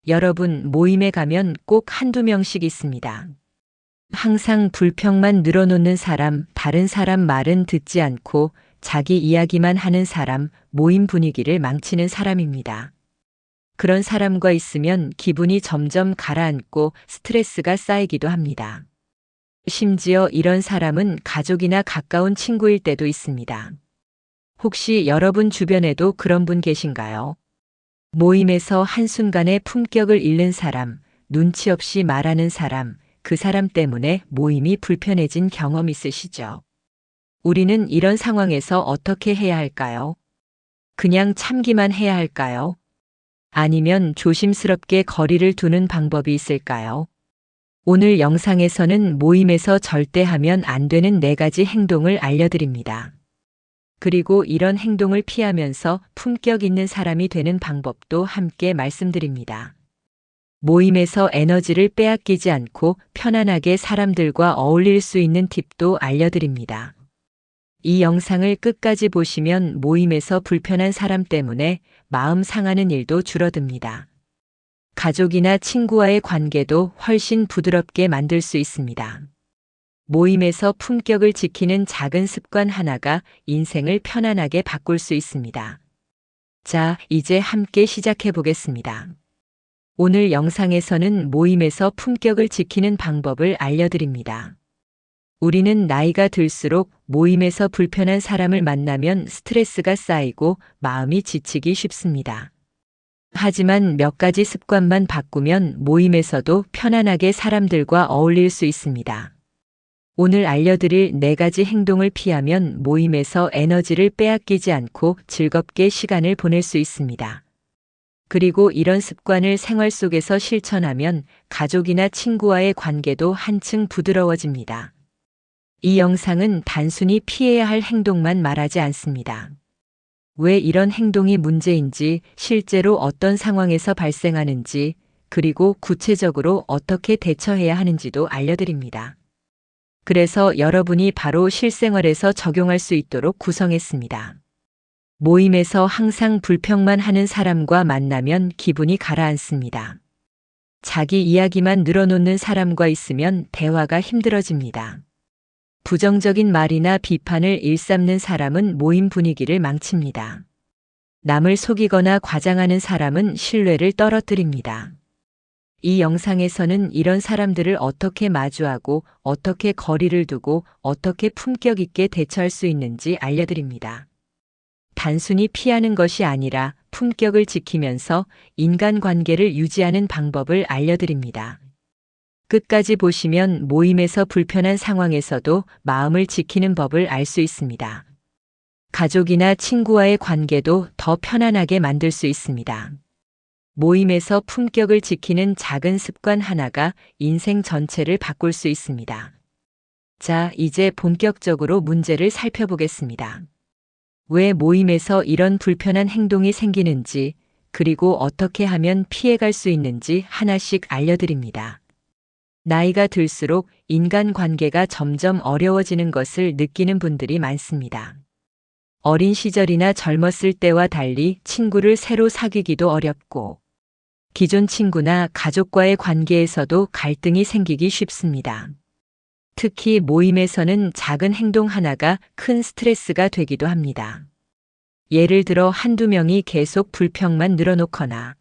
여러분, 모임에 가면 꼭 한두 명씩 있습니다. 항상 불평만 늘어놓는 사람, 다른 사람 말은 듣지 않고 자기 이야기만 하는 사람, 모임 분위기를 망치는 사람입니다. 그런 사람과 있으면 기분이 점점 가라앉고 스트레스가 쌓이기도 합니다. 심지어 이런 사람은 가족이나 가까운 친구일 때도 있습니다. 혹시 여러분 주변에도 그런 분 계신가요? 모임에서 한순간에 품격을 잃는 사람, 눈치 없이 말하는 사람, 그 사람 때문에 모임이 불편해진 경험 있으시죠? 우리는 이런 상황에서 어떻게 해야 할까요? 그냥 참기만 해야 할까요? 아니면 조심스럽게 거리를 두는 방법이 있을까요? 오늘 영상에서는 모임에서 절대 하면 안 되는 4가지 행동을 알려드립니다. 그리고 이런 행동을 피하면서 품격 있는 사람이 되는 방법도 함께 말씀드립니다. 모임에서 에너지를 빼앗기지 않고 편안하게 사람들과 어울릴 수 있는 팁도 알려드립니다. 이 영상을 끝까지 보시면 모임에서 불편한 사람 때문에 마음 상하는 일도 줄어듭니다. 가족이나 친구와의 관계도 훨씬 부드럽게 만들 수 있습니다. 모임에서 품격을 지키는 작은 습관 하나가 인생을 편안하게 바꿀 수 있습니다. 자, 이제 함께 시작해 보겠습니다. 오늘 영상에서는 모임에서 품격을 지키는 방법을 알려드립니다. 우리는 나이가 들수록 모임에서 불편한 사람을 만나면 스트레스가 쌓이고 마음이 지치기 쉽습니다. 하지만 몇 가지 습관만 바꾸면 모임에서도 편안하게 사람들과 어울릴 수 있습니다. 오늘 알려드릴 4가지 행동을 피하면 모임에서 에너지를 빼앗기지 않고 즐겁게 시간을 보낼 수 있습니다. 그리고 이런 습관을 생활 속에서 실천하면 가족이나 친구와의 관계도 한층 부드러워집니다. 이 영상은 단순히 피해야 할 행동만 말하지 않습니다. 왜 이런 행동이 문제인지, 실제로 어떤 상황에서 발생하는지, 그리고 구체적으로 어떻게 대처해야 하는지도 알려드립니다. 그래서 여러분이 바로 실생활에서 적용할 수 있도록 구성했습니다. 모임에서 항상 불평만 하는 사람과 만나면 기분이 가라앉습니다. 자기 이야기만 늘어놓는 사람과 있으면 대화가 힘들어집니다. 부정적인 말이나 비판을 일삼는 사람은 모임 분위기를 망칩니다. 남을 속이거나 과장하는 사람은 신뢰를 떨어뜨립니다. 이 영상에서는 이런 사람들을 어떻게 마주하고 어떻게 거리를 두고 어떻게 품격 있게 대처할 수 있는지 알려드립니다. 단순히 피하는 것이 아니라 품격을 지키면서 인간관계를 유지하는 방법을 알려드립니다. 끝까지 보시면 모임에서 불편한 상황에서도 마음을 지키는 법을 알 수 있습니다. 가족이나 친구와의 관계도 더 편안하게 만들 수 있습니다. 모임에서 품격을 지키는 작은 습관 하나가 인생 전체를 바꿀 수 있습니다. 자, 이제 본격적으로 문제를 살펴보겠습니다. 왜 모임에서 이런 불편한 행동이 생기는지, 그리고 어떻게 하면 피해갈 수 있는지 하나씩 알려드립니다. 나이가 들수록 인간관계가 점점 어려워지는 것을 느끼는 분들이 많습니다. 어린 시절이나 젊었을 때와 달리 친구를 새로 사귀기도 어렵고, 기존 친구나 가족과의 관계에서도 갈등이 생기기 쉽습니다. 특히 모임에서는 작은 행동 하나가 큰 스트레스가 되기도 합니다. 예를 들어 한두 명이 계속 불평만 늘어놓거나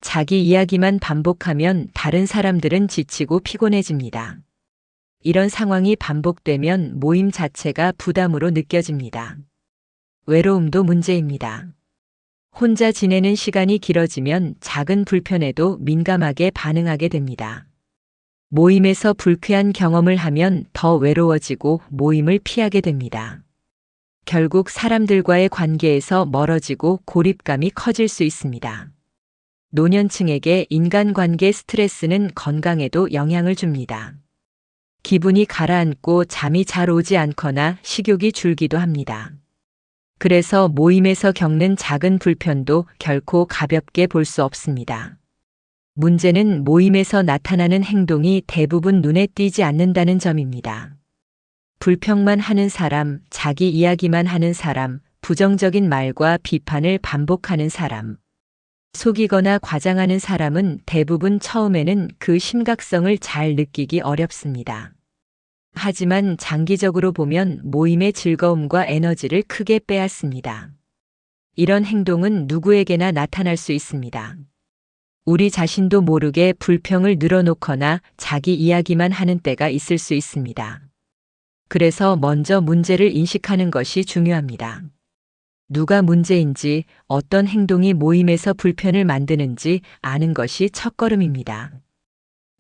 자기 이야기만 반복하면 다른 사람들은 지치고 피곤해집니다. 이런 상황이 반복되면 모임 자체가 부담으로 느껴집니다. 외로움도 문제입니다. 혼자 지내는 시간이 길어지면 작은 불편에도 민감하게 반응하게 됩니다. 모임에서 불쾌한 경험을 하면 더 외로워지고 모임을 피하게 됩니다. 결국 사람들과의 관계에서 멀어지고 고립감이 커질 수 있습니다. 노년층에게 인간관계 스트레스는 건강에도 영향을 줍니다. 기분이 가라앉고 잠이 잘 오지 않거나 식욕이 줄기도 합니다. 그래서 모임에서 겪는 작은 불편도 결코 가볍게 볼 수 없습니다. 문제는 모임에서 나타나는 행동이 대부분 눈에 띄지 않는다는 점입니다. 불평만 하는 사람, 자기 이야기만 하는 사람, 부정적인 말과 비판을 반복하는 사람. 속이거나 과장하는 사람은 대부분 처음에는 그 심각성을 잘 느끼기 어렵습니다. 하지만 장기적으로 보면 모임의 즐거움과 에너지를 크게 빼앗습니다. 이런 행동은 누구에게나 나타날 수 있습니다. 우리 자신도 모르게 불평을 늘어놓거나 자기 이야기만 하는 때가 있을 수 있습니다. 그래서 먼저 문제를 인식하는 것이 중요합니다. 누가 문제인지, 어떤 행동이 모임에서 불편을 만드는지 아는 것이 첫걸음입니다.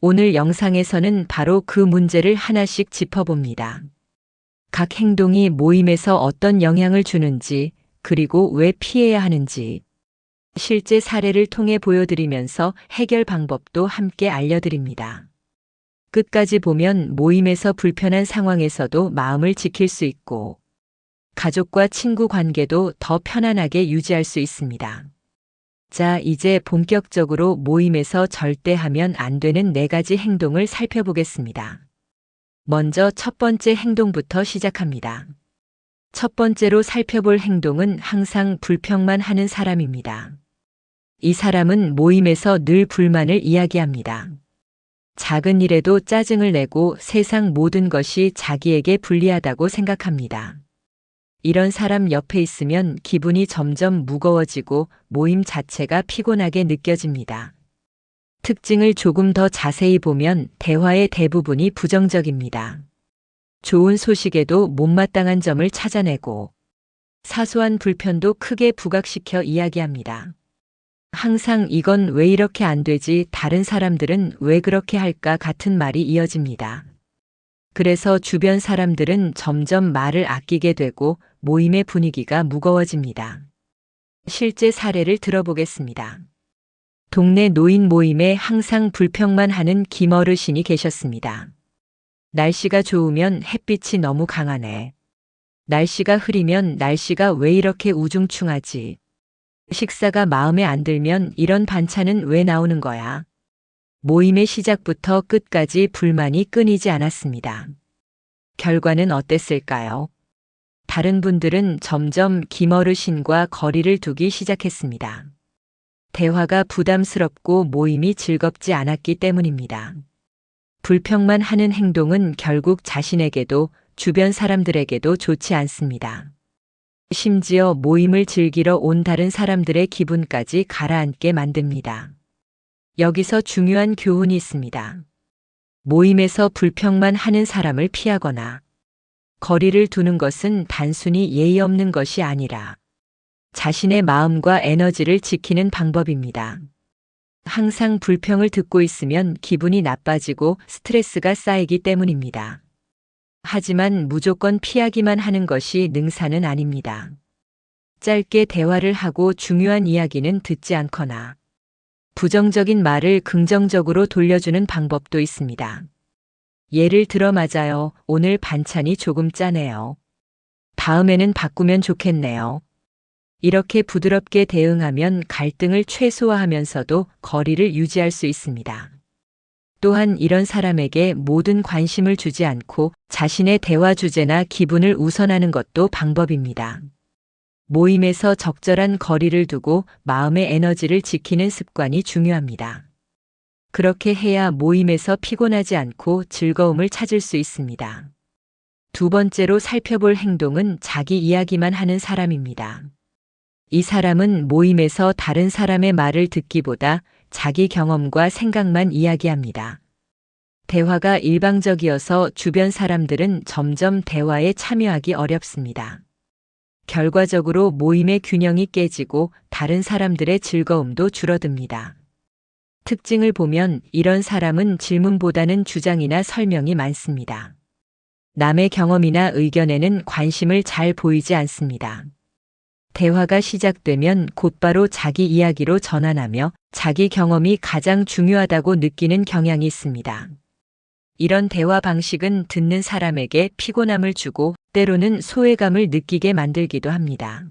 오늘 영상에서는 바로 그 문제를 하나씩 짚어봅니다. 각 행동이 모임에서 어떤 영향을 주는지, 그리고 왜 피해야 하는지, 실제 사례를 통해 보여드리면서 해결 방법도 함께 알려드립니다. 끝까지 보면 모임에서 불편한 상황에서도 마음을 지킬 수 있고, 가족과 친구 관계도 더 편안하게 유지할 수 있습니다. 자, 이제 본격적으로 모임에서 절대 하면 안 되는 4가지 행동을 살펴보겠습니다. 먼저 첫 번째 행동부터 시작합니다. 첫 번째로 살펴볼 행동은 항상 불평만 하는 사람입니다. 이 사람은 모임에서 늘 불만을 이야기합니다. 작은 일에도 짜증을 내고 세상 모든 것이 자기에게 불리하다고 생각합니다. 이런 사람 옆에 있으면 기분이 점점 무거워지고 모임 자체가 피곤하게 느껴집니다. 특징을 조금 더 자세히 보면 대화의 대부분이 부정적입니다. 좋은 소식에도 못마땅한 점을 찾아내고 사소한 불편도 크게 부각시켜 이야기합니다. 항상 이건 왜 이렇게 안 되지, 다른 사람들은 왜 그렇게 할까 같은 말이 이어집니다. 그래서 주변 사람들은 점점 말을 아끼게 되고 모임의 분위기가 무거워집니다. 실제 사례를 들어보겠습니다. 동네 노인 모임에 항상 불평만 하는 김어르신이 계셨습니다. 날씨가 좋으면 햇빛이 너무 강하네. 날씨가 흐리면 날씨가 왜 이렇게 우중충하지? 식사가 마음에 안 들면 이런 반찬은 왜 나오는 거야? 모임의 시작부터 끝까지 불만이 끊이지 않았습니다. 결과는 어땠을까요? 다른 분들은 점점 김어르신과 거리를 두기 시작했습니다. 대화가 부담스럽고 모임이 즐겁지 않았기 때문입니다. 불평만 하는 행동은 결국 자신에게도 주변 사람들에게도 좋지 않습니다. 심지어 모임을 즐기러 온 다른 사람들의 기분까지 가라앉게 만듭니다. 여기서 중요한 교훈이 있습니다. 모임에서 불평만 하는 사람을 피하거나 거리를 두는 것은 단순히 예의 없는 것이 아니라 자신의 마음과 에너지를 지키는 방법입니다. 항상 불평을 듣고 있으면 기분이 나빠지고 스트레스가 쌓이기 때문입니다. 하지만 무조건 피하기만 하는 것이 능사는 아닙니다. 짧게 대화를 하고 중요한 이야기는 듣지 않거나 부정적인 말을 긍정적으로 돌려주는 방법도 있습니다. 예를 들어, 맞아요. 오늘 반찬이 조금 짜네요. 다음에는 바꾸면 좋겠네요. 이렇게 부드럽게 대응하면 갈등을 최소화하면서도 거리를 유지할 수 있습니다. 또한 이런 사람에게 모든 관심을 주지 않고 자신의 대화 주제나 기분을 우선하는 것도 방법입니다. 모임에서 적절한 거리를 두고 마음의 에너지를 지키는 습관이 중요합니다. 그렇게 해야 모임에서 피곤하지 않고 즐거움을 찾을 수 있습니다. 두 번째로 살펴볼 행동은 자기 이야기만 하는 사람입니다. 이 사람은 모임에서 다른 사람의 말을 듣기보다 자기 경험과 생각만 이야기합니다. 대화가 일방적이어서 주변 사람들은 점점 대화에 참여하기 어렵습니다. 결과적으로 모임의 균형이 깨지고 다른 사람들의 즐거움도 줄어듭니다. 특징을 보면 이런 사람은 질문보다는 주장이나 설명이 많습니다. 남의 경험이나 의견에는 관심을 잘 보이지 않습니다. 대화가 시작되면 곧바로 자기 이야기로 전환하며 자기 경험이 가장 중요하다고 느끼는 경향이 있습니다. 이런 대화 방식은 듣는 사람에게 피곤함을 주고 때로는 소외감을 느끼게 만들기도 합니다.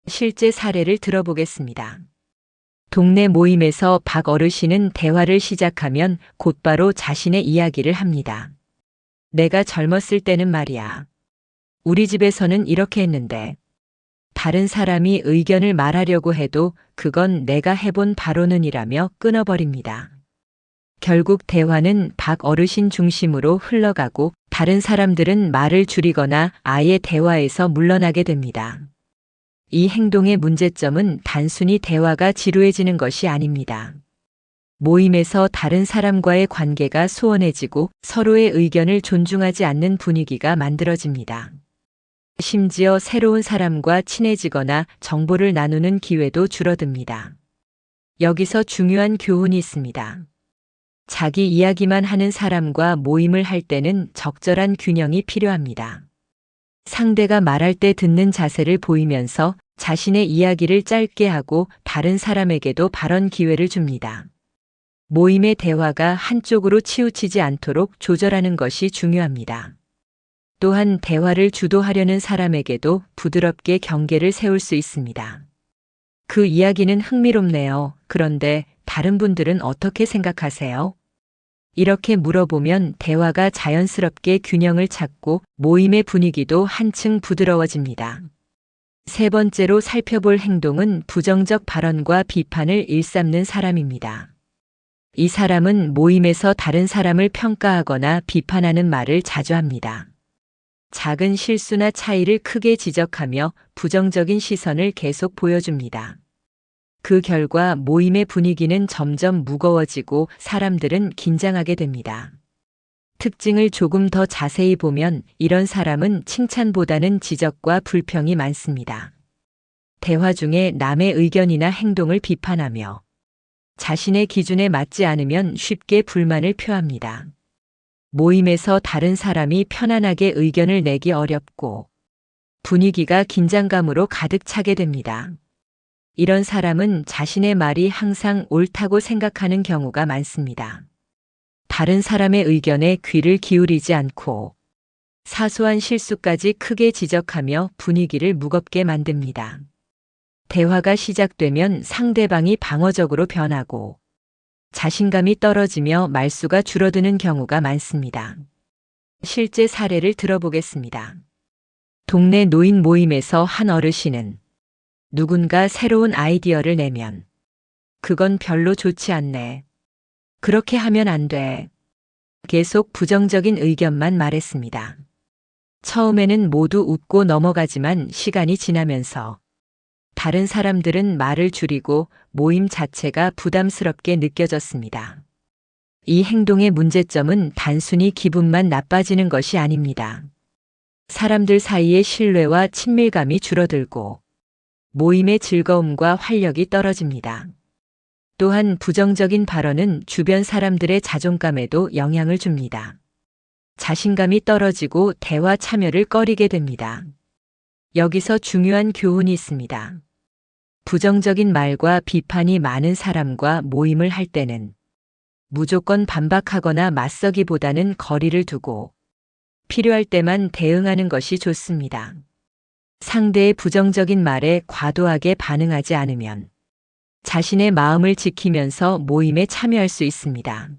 실제 사례를 들어보겠습니다. 동네 모임에서 박 어르신은 대화를 시작하면 곧바로 자신의 이야기를 합니다. 내가 젊었을 때는 말이야. 우리 집에서는 이렇게 했는데 다른 사람이 의견을 말하려고 해도 그건 내가 해본 바로는이라며 끊어버립니다. 결국 대화는 박 어르신 중심으로 흘러가고 다른 사람들은 말을 줄이거나 아예 대화에서 물러나게 됩니다. 이 행동의 문제점은 단순히 대화가 지루해지는 것이 아닙니다. 모임에서 다른 사람과의 관계가 소원해지고 서로의 의견을 존중하지 않는 분위기가 만들어집니다. 심지어 새로운 사람과 친해지거나 정보를 나누는 기회도 줄어듭니다. 여기서 중요한 교훈이 있습니다. 자기 이야기만 하는 사람과 모임을 할 때는 적절한 균형이 필요합니다. 상대가 말할 때 듣는 자세를 보이면서 자신의 이야기를 짧게 하고 다른 사람에게도 발언 기회를 줍니다. 모임의 대화가 한쪽으로 치우치지 않도록 조절하는 것이 중요합니다. 또한 대화를 주도하려는 사람에게도 부드럽게 경계를 세울 수 있습니다. 그 이야기는 흥미롭네요. 그런데 다른 분들은 어떻게 생각하세요? 이렇게 물어보면 대화가 자연스럽게 균형을 찾고 모임의 분위기도 한층 부드러워집니다. 세 번째로 살펴볼 행동은 부정적 발언과 비판을 일삼는 사람입니다. 이 사람은 모임에서 다른 사람을 평가하거나 비판하는 말을 자주 합니다. 작은 실수나 차이를 크게 지적하며 부정적인 시선을 계속 보여줍니다. 그 결과 모임의 분위기는 점점 무거워지고 사람들은 긴장하게 됩니다. 특징을 조금 더 자세히 보면 이런 사람은 칭찬보다는 지적과 불평이 많습니다. 대화 중에 남의 의견이나 행동을 비판하며 자신의 기준에 맞지 않으면 쉽게 불만을 표합니다. 모임에서 다른 사람이 편안하게 의견을 내기 어렵고 분위기가 긴장감으로 가득 차게 됩니다. 이런 사람은 자신의 말이 항상 옳다고 생각하는 경우가 많습니다. 다른 사람의 의견에 귀를 기울이지 않고 사소한 실수까지 크게 지적하며 분위기를 무겁게 만듭니다. 대화가 시작되면 상대방이 방어적으로 변하고 자신감이 떨어지며 말수가 줄어드는 경우가 많습니다. 실제 사례를 들어보겠습니다. 동네 노인 모임에서 한 어르신은 누군가 새로운 아이디어를 내면 그건 별로 좋지 않네. 그렇게 하면 안 돼. 계속 부정적인 의견만 말했습니다. 처음에는 모두 웃고 넘어가지만 시간이 지나면서 다른 사람들은 말을 줄이고 모임 자체가 부담스럽게 느껴졌습니다. 이 행동의 문제점은 단순히 기분만 나빠지는 것이 아닙니다. 사람들 사이의 신뢰와 친밀감이 줄어들고 모임의 즐거움과 활력이 떨어집니다. 또한 부정적인 발언은 주변 사람들의 자존감에도 영향을 줍니다. 자신감이 떨어지고 대화 참여를 꺼리게 됩니다. 여기서 중요한 교훈이 있습니다. 부정적인 말과 비판이 많은 사람과 모임을 할 때는 무조건 반박하거나 맞서기보다는 거리를 두고 필요할 때만 대응하는 것이 좋습니다. 상대의 부정적인 말에 과도하게 반응하지 않으면 자신의 마음을 지키면서 모임에 참여할 수 있습니다.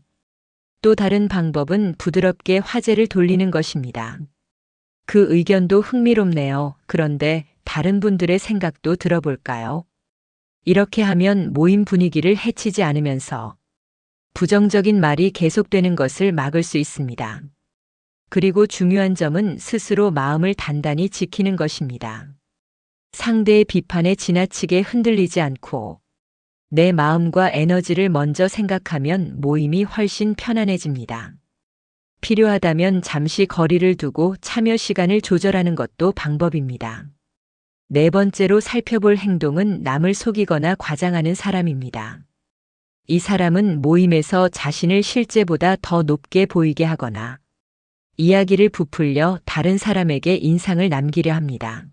또 다른 방법은 부드럽게 화제를 돌리는 것입니다. 그 의견도 흥미롭네요. 그런데 다른 분들의 생각도 들어볼까요? 이렇게 하면 모임 분위기를 해치지 않으면서 부정적인 말이 계속되는 것을 막을 수 있습니다. 그리고 중요한 점은 스스로 마음을 단단히 지키는 것입니다. 상대의 비판에 지나치게 흔들리지 않고 내 마음과 에너지를 먼저 생각하면 모임이 훨씬 편안해집니다. 필요하다면 잠시 거리를 두고 참여 시간을 조절하는 것도 방법입니다. 네 번째로 살펴볼 행동은 남을 속이거나 과장하는 사람입니다. 이 사람은 모임에서 자신을 실제보다 더 높게 보이게 하거나 이야기를 부풀려 다른 사람에게 인상을 남기려 합니다.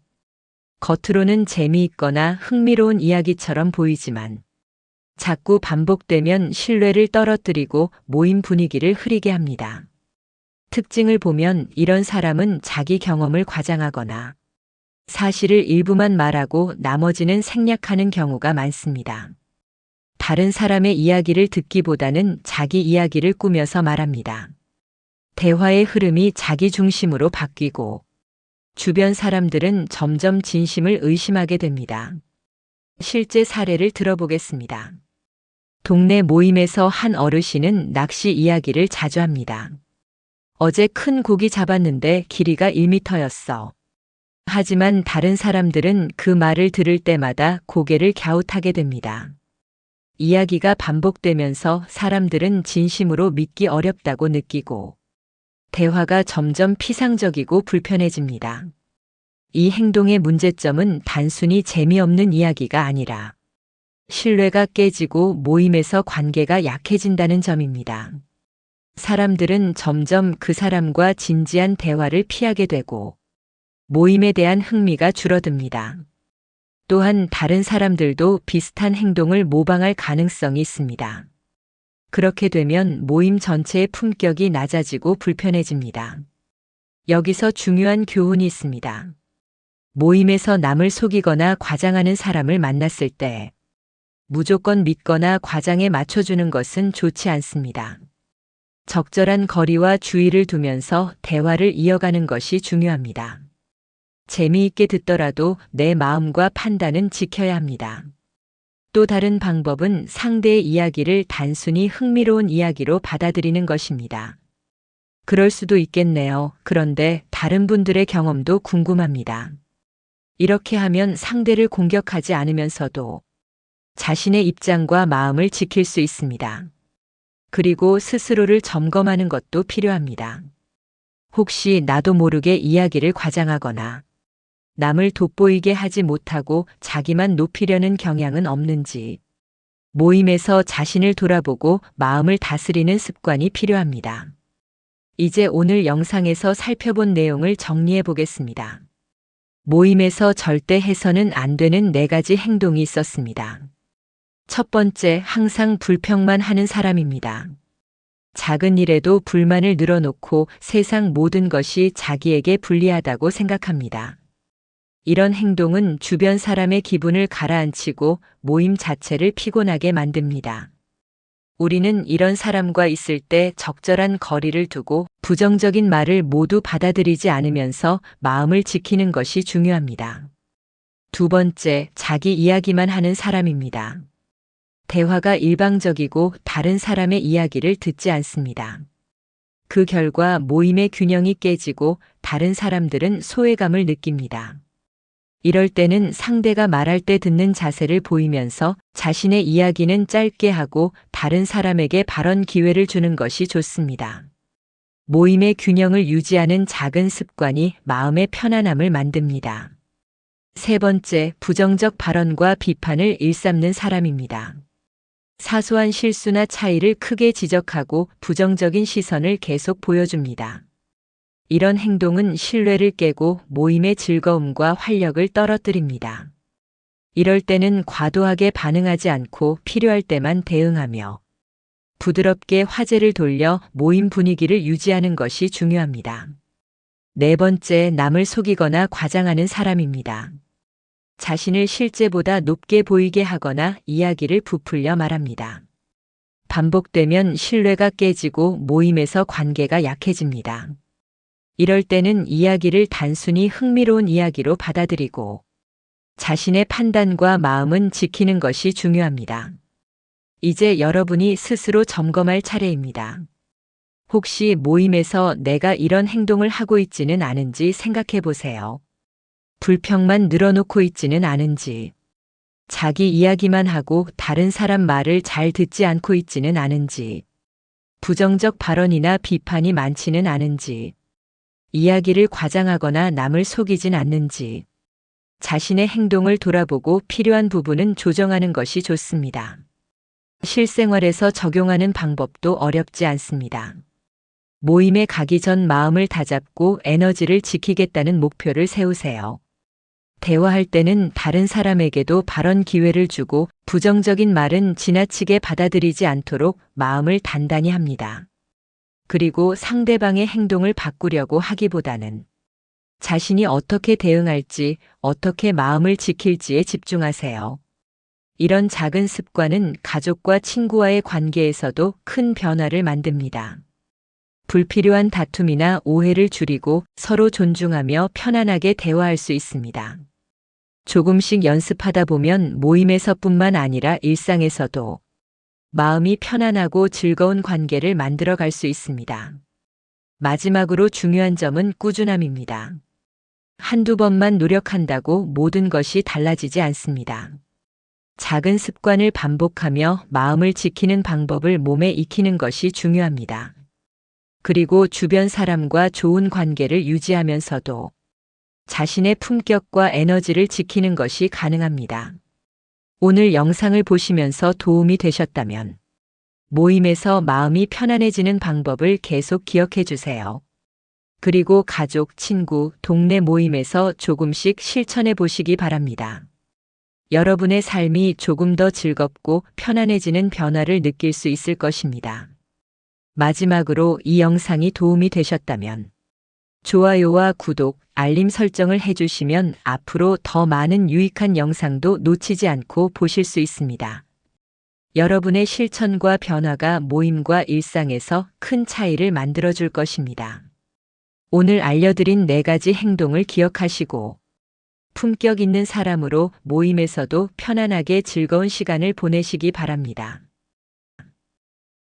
겉으로는 재미있거나 흥미로운 이야기처럼 보이지만 자꾸 반복되면 신뢰를 떨어뜨리고 모임 분위기를 흐리게 합니다. 특징을 보면 이런 사람은 자기 경험을 과장하거나 사실을 일부만 말하고 나머지는 생략하는 경우가 많습니다. 다른 사람의 이야기를 듣기보다는 자기 이야기를 꾸며서 말합니다. 대화의 흐름이 자기 중심으로 바뀌고 주변 사람들은 점점 진심을 의심하게 됩니다. 실제 사례를 들어보겠습니다. 동네 모임에서 한 어르신은 낚시 이야기를 자주 합니다. 어제 큰 고기 잡았는데 길이가 1m였어. 하지만 다른 사람들은 그 말을 들을 때마다 고개를 갸웃하게 됩니다. 이야기가 반복되면서 사람들은 진심으로 믿기 어렵다고 느끼고 대화가 점점 피상적이고 불편해집니다. 이 행동의 문제점은 단순히 재미없는 이야기가 아니라 신뢰가 깨지고 모임에서 관계가 약해진다는 점입니다. 사람들은 점점 그 사람과 진지한 대화를 피하게 되고 모임에 대한 흥미가 줄어듭니다. 또한 다른 사람들도 비슷한 행동을 모방할 가능성이 있습니다. 그렇게 되면 모임 전체의 품격이 낮아지고 불편해집니다. 여기서 중요한 교훈이 있습니다. 모임에서 남을 속이거나 과장하는 사람을 만났을 때 무조건 믿거나 과장에 맞춰주는 것은 좋지 않습니다. 적절한 거리와 주의를 두면서 대화를 이어가는 것이 중요합니다. 재미있게 듣더라도 내 마음과 판단은 지켜야 합니다. 또 다른 방법은 상대의 이야기를 단순히 흥미로운 이야기로 받아들이는 것입니다. 그럴 수도 있겠네요. 그런데 다른 분들의 경험도 궁금합니다. 이렇게 하면 상대를 공격하지 않으면서도 자신의 입장과 마음을 지킬 수 있습니다. 그리고 스스로를 점검하는 것도 필요합니다. 혹시 나도 모르게 이야기를 과장하거나 남을 돋보이게 하지 못하고 자기만 높이려는 경향은 없는지, 모임에서 자신을 돌아보고 마음을 다스리는 습관이 필요합니다. 이제 오늘 영상에서 살펴본 내용을 정리해 보겠습니다. 모임에서 절대 해서는 안 되는 4가지 행동이 있었습니다. 첫 번째, 항상 불평만 하는 사람입니다. 작은 일에도 불만을 늘어놓고 세상 모든 것이 자기에게 불리하다고 생각합니다. 이런 행동은 주변 사람의 기분을 가라앉히고 모임 자체를 피곤하게 만듭니다. 우리는 이런 사람과 있을 때 적절한 거리를 두고 부정적인 말을 모두 받아들이지 않으면서 마음을 지키는 것이 중요합니다. 두 번째, 자기 이야기만 하는 사람입니다. 대화가 일방적이고 다른 사람의 이야기를 듣지 않습니다. 그 결과 모임의 균형이 깨지고 다른 사람들은 소외감을 느낍니다. 이럴 때는 상대가 말할 때 듣는 자세를 보이면서 자신의 이야기는 짧게 하고 다른 사람에게 발언 기회를 주는 것이 좋습니다. 모임의 균형을 유지하는 작은 습관이 마음의 편안함을 만듭니다. 세 번째, 부정적 발언과 비판을 일삼는 사람입니다. 사소한 실수나 차이를 크게 지적하고 부정적인 시선을 계속 보여줍니다. 이런 행동은 신뢰를 깨고 모임의 즐거움과 활력을 떨어뜨립니다. 이럴 때는 과도하게 반응하지 않고 필요할 때만 대응하며 부드럽게 화제를 돌려 모임 분위기를 유지하는 것이 중요합니다. 네 번째, 남을 속이거나 과장하는 사람입니다. 자신을 실제보다 높게 보이게 하거나 이야기를 부풀려 말합니다. 반복되면 신뢰가 깨지고 모임에서 관계가 약해집니다. 이럴 때는 이야기를 단순히 흥미로운 이야기로 받아들이고 자신의 판단과 마음은 지키는 것이 중요합니다. 이제 여러분이 스스로 점검할 차례입니다. 혹시 모임에서 내가 이런 행동을 하고 있지는 않은지 생각해 보세요. 불평만 늘어놓고 있지는 않은지, 자기 이야기만 하고 다른 사람 말을 잘 듣지 않고 있지는 않은지, 부정적 발언이나 비판이 많지는 않은지, 이야기를 과장하거나 남을 속이진 않는지, 자신의 행동을 돌아보고 필요한 부분은 조정하는 것이 좋습니다. 실생활에서 적용하는 방법도 어렵지 않습니다. 모임에 가기 전 마음을 다잡고 에너지를 지키겠다는 목표를 세우세요. 대화할 때는 다른 사람에게도 발언 기회를 주고 부정적인 말은 지나치게 받아들이지 않도록 마음을 단단히 합니다. 그리고 상대방의 행동을 바꾸려고 하기보다는 자신이 어떻게 대응할지, 어떻게 마음을 지킬지에 집중하세요. 이런 작은 습관은 가족과 친구와의 관계에서도 큰 변화를 만듭니다. 불필요한 다툼이나 오해를 줄이고 서로 존중하며 편안하게 대화할 수 있습니다. 조금씩 연습하다 보면 모임에서뿐만 아니라 일상에서도 마음이 편안하고 즐거운 관계를 만들어 갈 수 있습니다. 마지막으로 중요한 점은 꾸준함입니다. 한두 번만 노력한다고 모든 것이 달라지지 않습니다. 작은 습관을 반복하며 마음을 지키는 방법을 몸에 익히는 것이 중요합니다. 그리고 주변 사람과 좋은 관계를 유지하면서도 자신의 품격과 에너지를 지키는 것이 가능합니다. 오늘 영상을 보시면서 도움이 되셨다면 모임에서 마음이 편안해지는 방법을 계속 기억해 주세요. 그리고 가족, 친구, 동네 모임에서 조금씩 실천해 보시기 바랍니다. 여러분의 삶이 조금 더 즐겁고 편안해지는 변화를 느낄 수 있을 것입니다. 마지막으로 이 영상이 도움이 되셨다면 좋아요와 구독, 알림 설정을 해주시면 앞으로 더 많은 유익한 영상도 놓치지 않고 보실 수 있습니다. 여러분의 실천과 변화가 모임과 일상에서 큰 차이를 만들어줄 것입니다. 오늘 알려드린 4가지 행동을 기억하시고 품격 있는 사람으로 모임에서도 편안하게 즐거운 시간을 보내시기 바랍니다.